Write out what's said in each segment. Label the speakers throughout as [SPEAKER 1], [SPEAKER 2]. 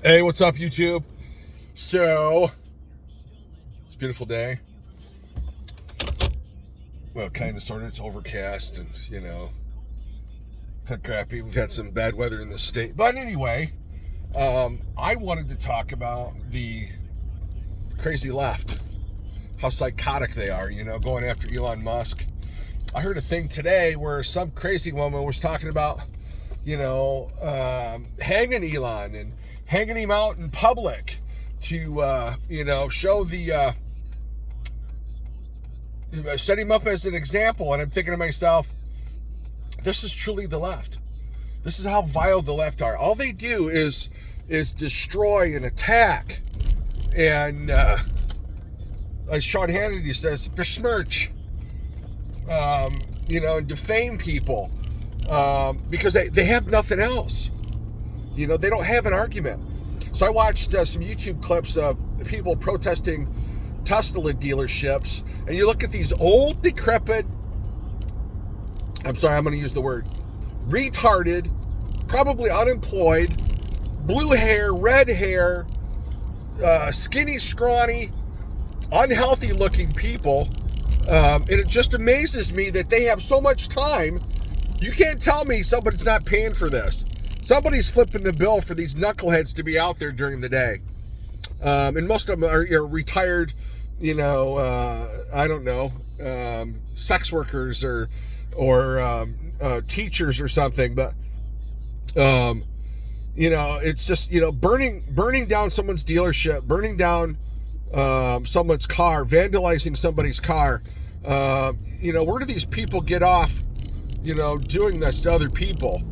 [SPEAKER 1] Hey, what's up, YouTube? So, it's a beautiful day. Well, kind of, sort of. It's overcast and, kind of crappy. We've had some bad weather in the state. But anyway, I wanted to talk about the crazy left, how psychotic they are, going after Elon Musk. I heard a thing today where some crazy woman was talking about, hanging Elon and hanging him out in public to, show the, set him up as an example. And I'm thinking to myself, this is truly the left. This is how vile the left are. All they do is destroy and attack. And as Sean Hannity says, besmirch, and defame people because they have nothing else. They don't have an argument. So I watched some YouTube clips of people protesting Tesla dealerships, and you look at these old, decrepit, I'm sorry, I'm going to use the word, retarded, probably unemployed, blue hair, red hair, skinny, scrawny, unhealthy looking people. And it just amazes me that they have so much time. You can't tell me somebody's not paying for this. Somebody's flipping the bill for these knuckleheads to be out there during the day. And most of them are retired, I don't know, sex workers or teachers or something. But, it's just, burning down someone's dealership, burning down someone's car, vandalizing somebody's car. Where do these people get off, doing this to other people?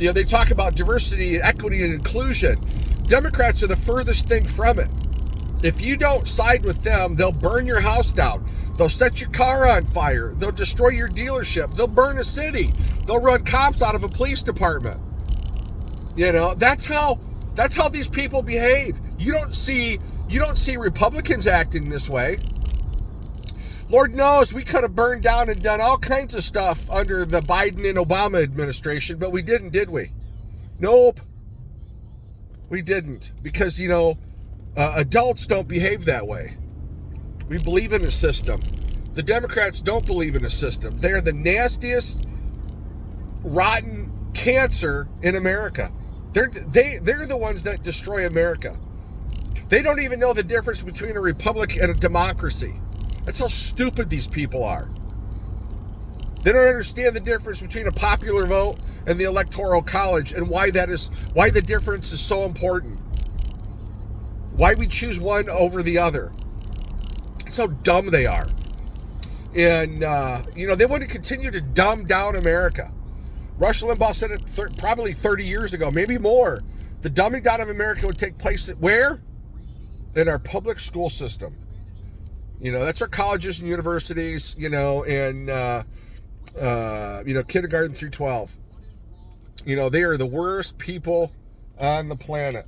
[SPEAKER 1] They talk about diversity, equity, and inclusion. Democrats are the furthest thing from it. If you don't side with them, they'll burn your house down. They'll set your car on fire. They'll destroy your dealership. They'll burn a city. They'll run cops out of a police department. That's how these people behave. You don't see Republicans acting this way. Lord knows we could have burned down and done all kinds of stuff under the Biden and Obama administration, but we didn't, did we? Nope. We didn't, because, adults don't behave that way. We believe in a system. The Democrats don't believe in a system. They're the nastiest, rotten cancer in America. They're the ones that destroy America. They don't even know the difference between a republic and a democracy. That's how stupid these people are. They don't understand the difference between a popular vote and the Electoral College, and why the difference is so important. Why we choose one over the other. That's how dumb they are. And, they want to continue to dumb down America. Rush Limbaugh said it probably 30 years ago, maybe more. The dumbing down of America would take place where? In our public school system. That's our colleges and universities, and, kindergarten through 12. They are the worst people on the planet.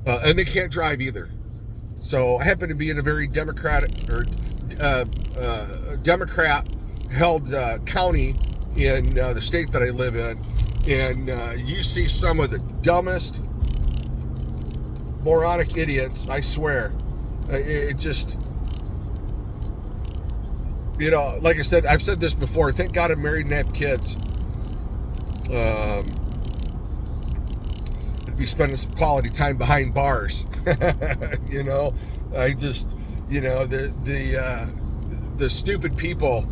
[SPEAKER 1] And they can't drive either. So I happen to be in a very Democrat-held county in the state that I live in. And you see some of the dumbest, moronic idiots, I swear. It just, like I said, I've said this before. Thank God I'm married and have kids. I'd be spending some quality time behind bars. I just, the stupid people.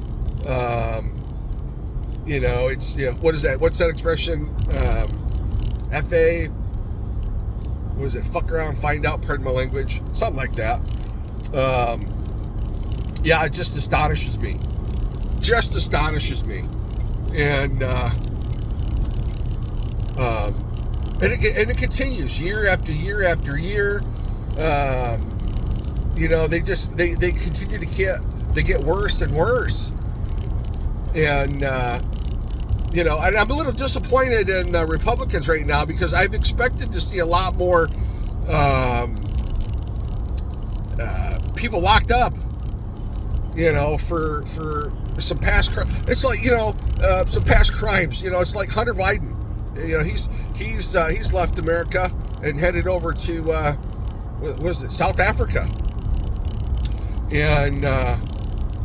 [SPEAKER 1] It's, what is that? What's that expression? FA. What is it? Fuck around, find out, pardon my language. Something like that. It just astonishes me. And it continues year after year after year. They continue to get worse and worse. And, and I'm a little disappointed in Republicans right now, because I've expected to see a lot more people locked up, for some past crimes. It's like, some past crimes. It's like Hunter Biden. he's left America and headed over to what was it, South Africa, and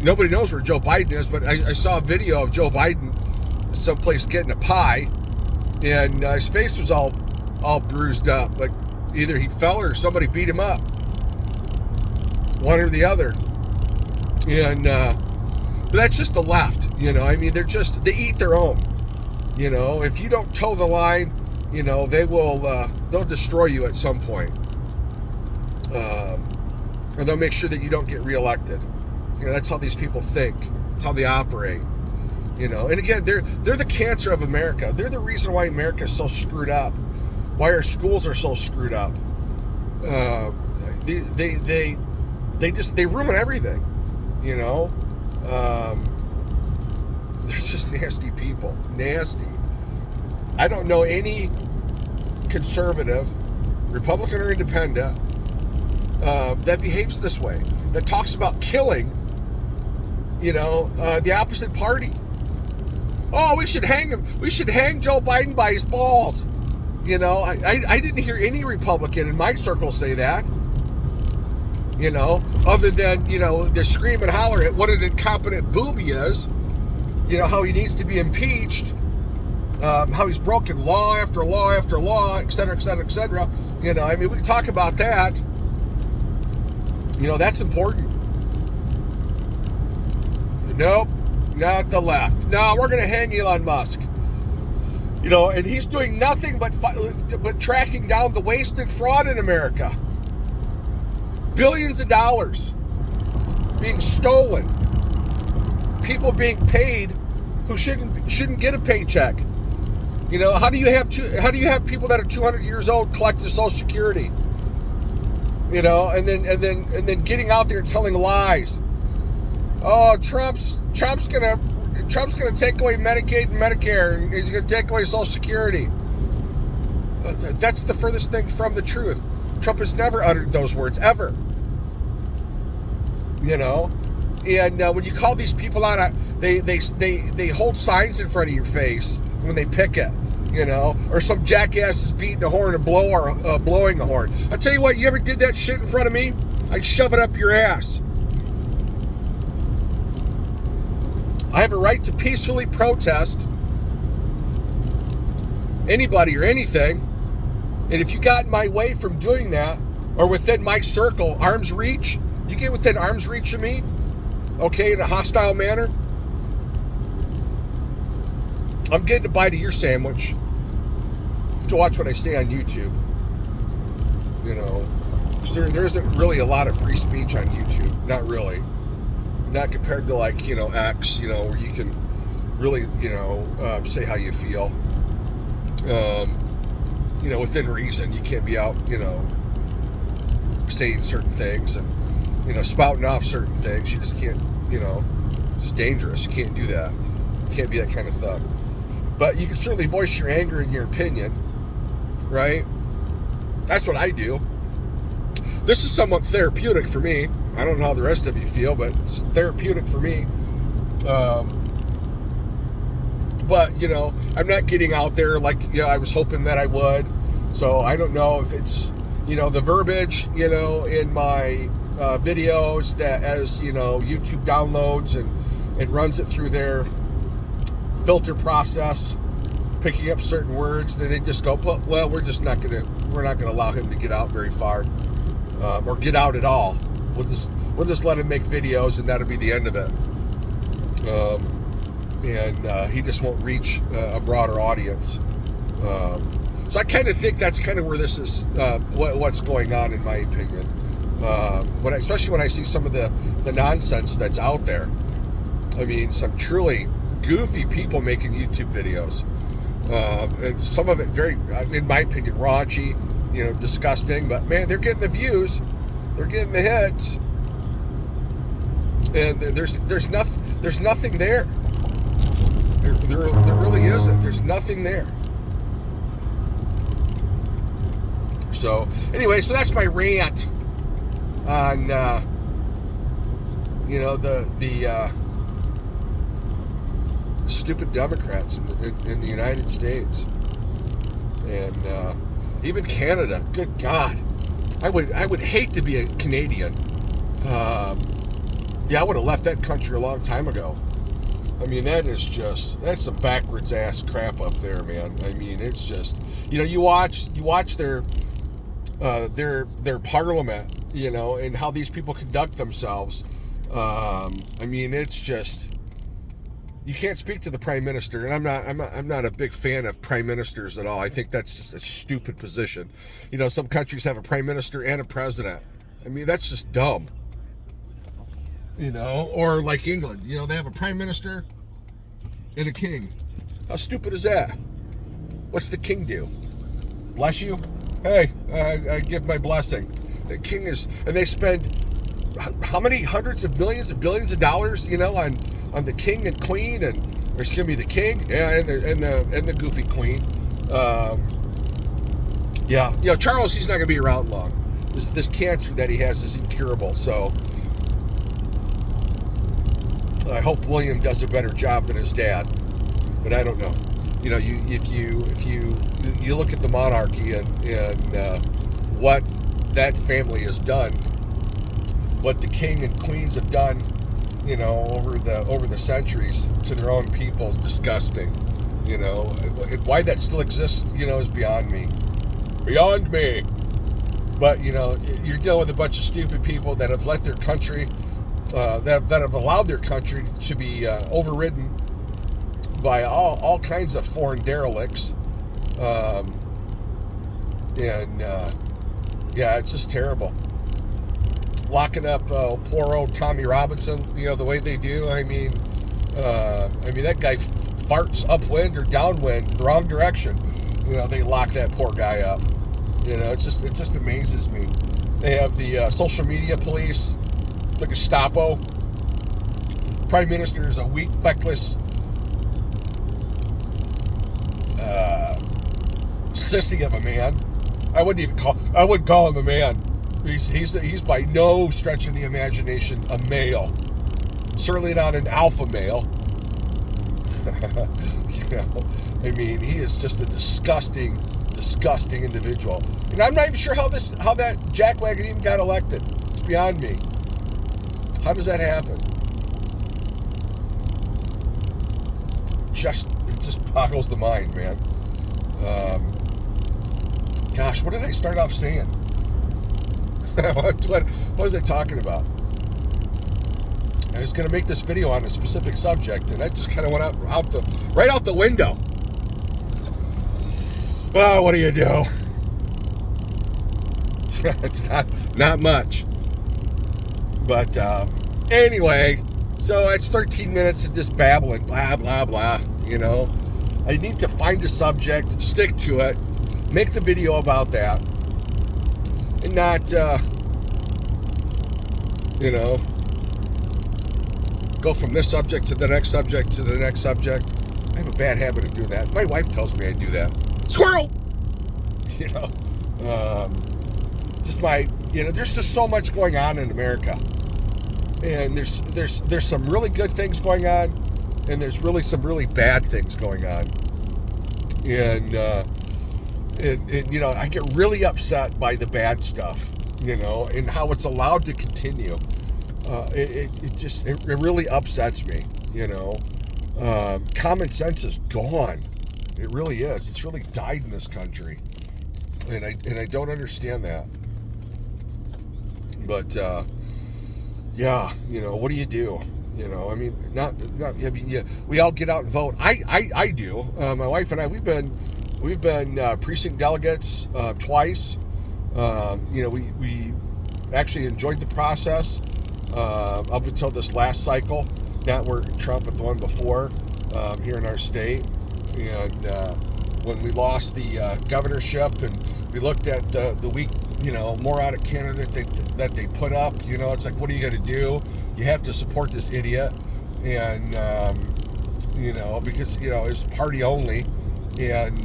[SPEAKER 1] nobody knows where Joe Biden is. But I saw a video of Joe Biden someplace getting a pie, and his face was all bruised up. Like either he fell or somebody beat him up, one or the other. And but that's just the left, I mean, they eat their own. If you don't toe the line, they'll destroy you at some point. Or they'll make sure that you don't get reelected. That's how these people think. That's how they operate. And again, they're the cancer of America. They're the reason why America is so screwed up. Why our schools are so screwed up. They ruin everything. They're just nasty people. Nasty. I don't know any conservative, Republican or independent, that behaves this way. That talks about killing, the opposite party. Oh, we should hang him. We should hang Joe Biden by his balls. I didn't hear any Republican in my circle say that. Other than, they scream and holler at what an incompetent boob he is. How he needs to be impeached. How he's broken law after law after law, et cetera, et cetera, et cetera. We can talk about that. That's important. Nope, not the left. No, we're going to hang Elon Musk. And he's doing nothing but tracking down the waste and fraud in America. Billions of dollars being stolen. People being paid who shouldn't get a paycheck. How do you have people that are 200 years old collect their Social Security? And then getting out there and telling lies. Oh, Trump's gonna take away Medicaid and Medicare, and he's gonna take away Social Security. That's the furthest thing from the truth. Trump has never uttered those words ever. And when you call these people out, they hold signs in front of your face when they pick it. Or some jackass is beating a horn or blowing a horn. I'll tell you what, you ever did that shit in front of me, I'd shove it up your ass. I have a right to peacefully protest anybody or anything. And if you got in my way from doing that, or within my circle, arm's reach, you get within arm's reach of me, okay, in a hostile manner, I'm getting a bite of your sandwich. To watch what I say on YouTube. Because there isn't really a lot of free speech on YouTube. Not really. Not compared to X, where you can really, say how you feel. Within reason. You can't be out, saying certain things and, spouting off certain things. You just can't, it's dangerous. You can't do that. You can't be that kind of thug. But you can certainly voice your anger and your opinion, right? That's what I do. This is somewhat therapeutic for me. I don't know how the rest of you feel, but it's therapeutic for me. But, I'm not getting out there like, I was hoping that I would. So I don't know if it's, the verbiage, in my videos that as, YouTube downloads and runs it through their filter process, picking up certain words, then they just go, well, we're not going to allow him to get out very far, or get out at all. We'll just let him make videos, and that'll be the end of it. And he just won't reach a broader audience. So I kind of think that's kind of where this is, what's going on, in my opinion. Especially when I see some of the nonsense that's out there. I mean, some truly goofy people making YouTube videos. And some of it very, in my opinion, raunchy, disgusting. But man, they're getting the views, they're getting the hits, and there's nothing there. There really isn't. There's nothing there. So anyway, so that's my rant on the stupid Democrats in the United States. And even Canada, good God, I would hate to be a Canadian. Yeah, I would have left that country a long time ago. I mean, that's some backwards ass crap up there, man. I mean, it's just, you watch their parliament, and how these people conduct themselves. I mean, it's just, you can't speak to the prime minister, and I'm not a big fan of prime ministers at all. I think that's just a stupid position. Some countries have a prime minister and a president. I mean, that's just dumb. Or like England, they have a prime minister and a king. How stupid is that? What's the king do? Bless you? Hey, I give my blessing. The king is, and they spend how many hundreds of millions of billions of dollars, on the king and queen, and or excuse me, the king, yeah, and the goofy queen. Yeah, Charles, he's not gonna be around long. This cancer that he has is incurable, so I hope William does a better job than his dad, but I don't know. If you look at the monarchy and what that family has done, what the king and queens have done, over the centuries to their own people is disgusting. Why that still exists, is beyond me. Beyond me. But you're dealing with a bunch of stupid people that have let their country. That have allowed their country to be overridden by all kinds of foreign derelicts, yeah, it's just terrible. Locking up poor old Tommy Robinson, the way they do. I mean that guy farts upwind or downwind, the wrong direction. They lock that poor guy up. It just amazes me. They have the social media police. The Gestapo. Prime Minister is a weak, feckless sissy of a man. I wouldn't call him a man. He's by no stretch of the imagination a male. Certainly not an alpha male. He is just a disgusting individual. And I'm not even sure how that jackwagon even got elected. It's beyond me. How does that happen? It just boggles the mind, man. Gosh, what did I start off saying? what was I talking about? I was going to make this video on a specific subject, and I just kind of went right out the window. Well, what do you do? It's not much. But anyway, so it's 13 minutes of just babbling, blah, blah, blah, I need to find a subject, stick to it, make the video about that, and not, go from this subject to the next subject to the next subject. I have a bad habit of doing that. My wife tells me I do that. Squirrel! There's just so much going on in America. And there's some really good things going on, and there's really some really bad things going on. And I get really upset by the bad stuff, and how it's allowed to continue. It really upsets me, Common sense is gone. It really is. It's really died in this country, and I don't understand that. But yeah, what do you do? We all get out and vote. I do. My wife and I, we've been precinct delegates twice. We actually enjoyed the process up until this last cycle. Not where Trump, but the one before here in our state. And when we lost the governorship, and we looked at the weak, moronic candidate that they put up, it's like, what are you going to do? You have to support this idiot. And, because, it's party only, and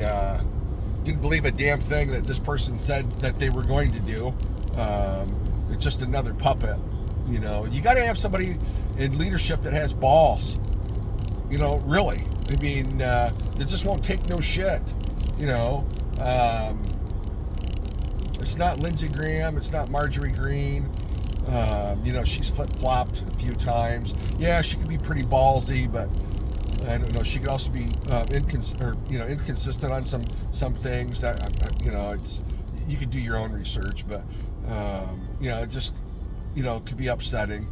[SPEAKER 1] didn't believe a damn thing that this person said that they were going to do. It's just another puppet. You got to have somebody in leadership that has balls. Really. I mean, they just won't take no shit. It's not Lindsey Graham. It's not Marjorie Greene. She's flip-flopped a few times. Yeah, she can be pretty ballsy, but I don't know. She could also be inconsistent on some things that it's you could do your own research, but it just could be upsetting.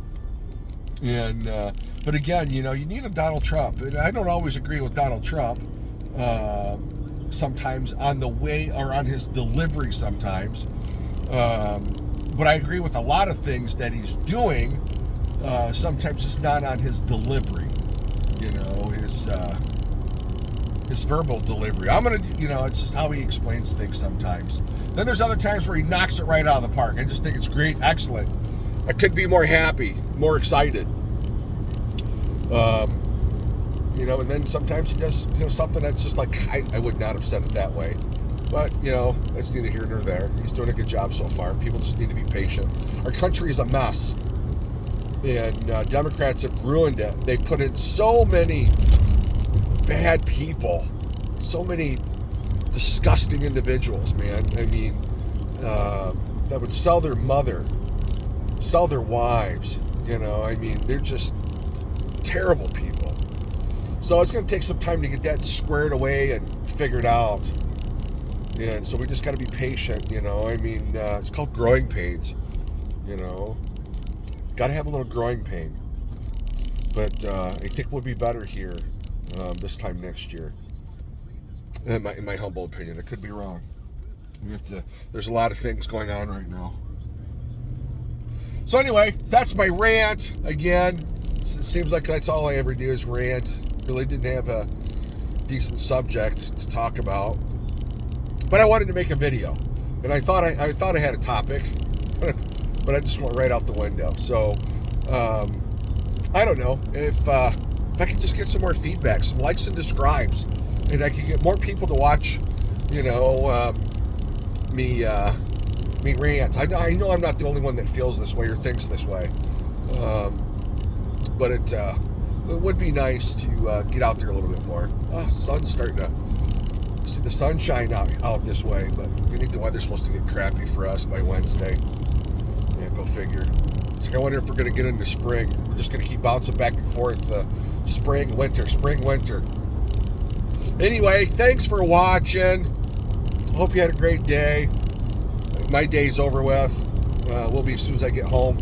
[SPEAKER 1] And but again, you need a Donald Trump, and I don't always agree with Donald Trump. Sometimes on the way or on his delivery, sometimes. But I agree with a lot of things that he's doing. Sometimes it's not on his delivery, his verbal delivery. It's just how he explains things sometimes. Then there's other times where he knocks it right out of the park. I just think it's great, excellent. I could be more happy, more excited. And then sometimes he does, something that's just like, I would not have said it that way. But, that's neither here nor there. He's doing a good job so far. People just need to be patient. Our country is a mess. And Democrats have ruined it. They've put in so many bad people. So many disgusting individuals, man. I mean, that would sell their mother, sell their wives. They're just terrible people. So it's going to take some time to get that squared away and figured out. And so we just got to be patient, it's called growing pains, got to have a little growing pain. But I think we'll be better here this time next year, in my humble opinion. I could be wrong. There's a lot of things going on right now. So anyway, that's my rant. Again, it seems like that's all I ever do is rant. Really didn't have a decent subject to talk about. But I wanted to make a video, and I thought I had a topic, but I just went right out the window. So I don't know if I could just get some more feedback, some likes and subscribes, and I could get more people to watch, me rant. I know I'm not the only one that feels this way or thinks this way, but it would be nice to get out there a little bit more. Sun's starting to see the sunshine out this way, but I think the weather's supposed to get crappy for us by Wednesday. Yeah, go figure. So I wonder if we're going to get into spring. We're just going to keep bouncing back and forth. Spring, winter. Anyway, thanks for watching. Hope you had a great day. My day's over with. Will be as soon as I get home.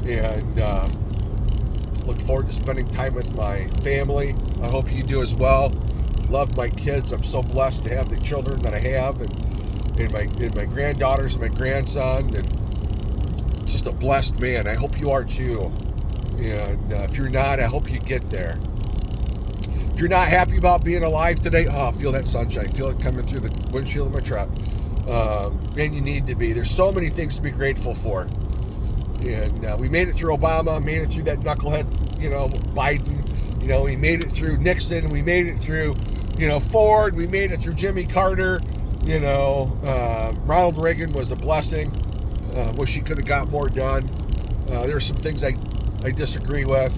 [SPEAKER 1] And look forward to spending time with my family. I hope you do as well. Love my kids. I'm so blessed to have the children that I have, and my granddaughters and my grandson, and just a blessed man. I hope you are too. And if you're not, I hope you get there. If you're not happy about being alive today, feel that sunshine. Feel it coming through the windshield of my truck. And you need to be. There's so many things to be grateful for. And we made it through Obama, made it through that knucklehead, Biden. We made it through Nixon. We made it through, Ford. We made it through Jimmy Carter. Ronald Reagan was a blessing. Wish he could have got more done. There are some things I disagree with.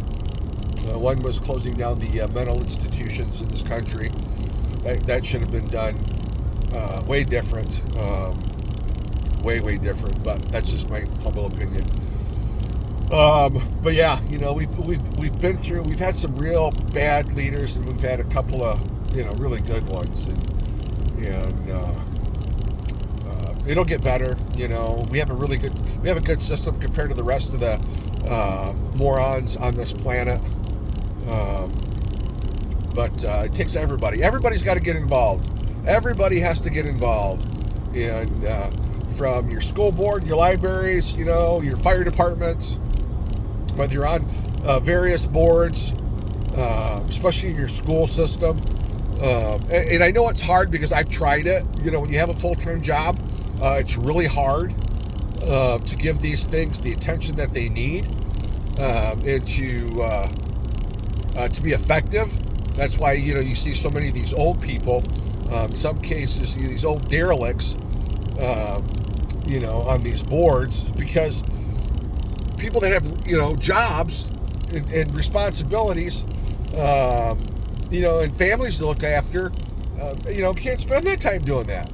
[SPEAKER 1] One was closing down the mental institutions in this country. That should have been done way different. Way different. But that's just my humble opinion. But yeah, we've been through. We've had some real bad leaders, and we've had a couple of really good ones, and it'll get better. We have a good system compared to the rest of the morons on this planet. But it takes everybody. Everybody's got to get involved. Everybody has to get involved, and from your school board, your libraries, your fire departments. Whether you're on various boards, especially in your school system. And I know it's hard because I've tried it. When you have a full-time job, it's really hard to give these things the attention that they need and to be effective. That's why, you see so many of these old people, in some cases, these old derelicts, on these boards, because people that have, jobs and responsibilities, and families to look after, can't spend that time doing that.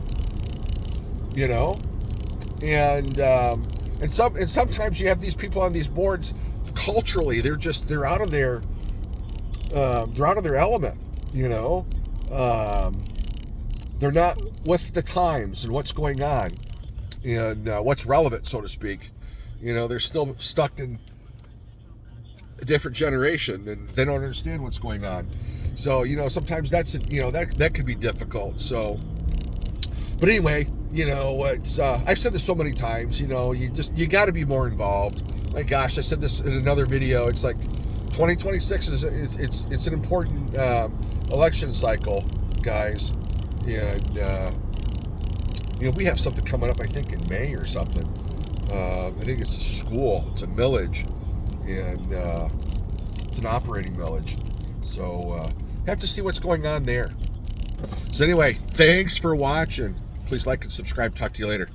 [SPEAKER 1] And sometimes you have these people on these boards. Culturally, they're out of their element. They're not with the times and what's going on and what's relevant, so to speak. They're still stuck in a different generation and they don't understand what's going on. So sometimes that could be difficult. So, but anyway, it's I've said this so many times. You got to be more involved. My gosh, I said this in another video. It's like 2026 it's an important election cycle, guys, and we have something coming up. I think in May or something. I think it's a school. It's a millage, and it's an operating millage. So have to see what's going on there. So anyway, thanks for watching. Please like and subscribe. Talk to you later.